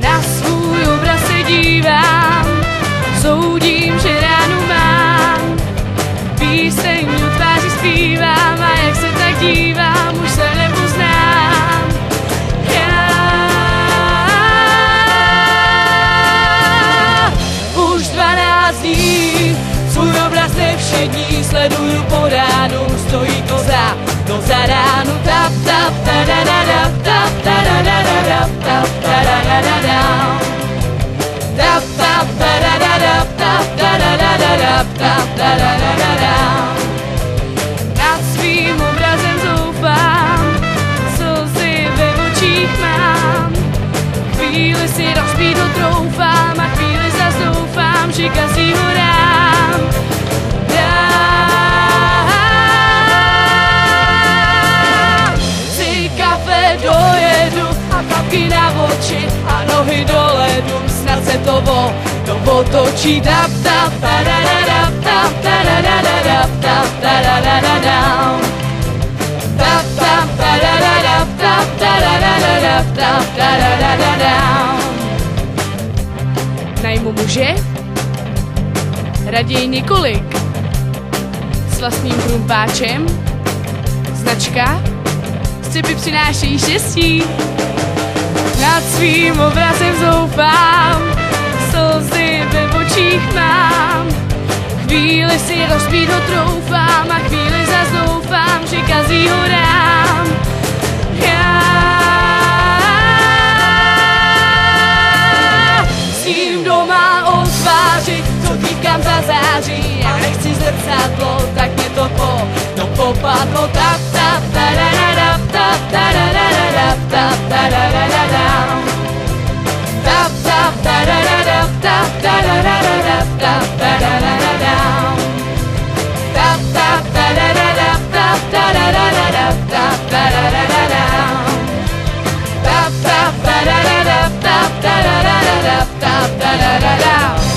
Na svůj obraz se dívám, soudím, že ránu mám. Píseň do tváří zpívám a jak se tak dívám, už se nepoznám. Už 12 dní svůj obraz nevšední sleduju po ránu, stojí koza do zaránu. Tap, tap, tadadadap, tap, tadadadap, tap, tadadadap. Tap, tap, tadadadap, tap, tadadadap, tap, tadadadap. Nad svým obrazem zoufám, slzy ve očích mám. Chvíli si rozbít ho troufám a chvíli zas doufám, že kazí ho dám. Si kafe dojedu a kapky na oči a nohy do ledu, snad se to otočí. Tap, tap, tadadadap, tap, tadadadap, tap, tadadadap. Tap, tap, tadadadap, tap, tadadadap, tap, tadadadap. Najmu muže? Raději několik. S vlastním krumpáčem? Značka? Střepy přinášejí štěstí. Nad svým obrazem zoufám, slzy ve očích mám. Chvíli si rozbít ho troufám a chvíli zas doufám, že kazí ho dám. S ním doma o tváři, co díkám za září. Já nechci zrcadlo, tak mě to popadlo. Tap, tap, tadadadap, tap, tadadadap, tap, tadadadap. Tap, tap, tadadadap, tap, tadadadap, tap, tadadadap. Tap, tap, tadadadap, tap, tadadadap, tap, tadadadap. Tap, tap, tadadadap, tap, tadadadap, tap, tadadadap.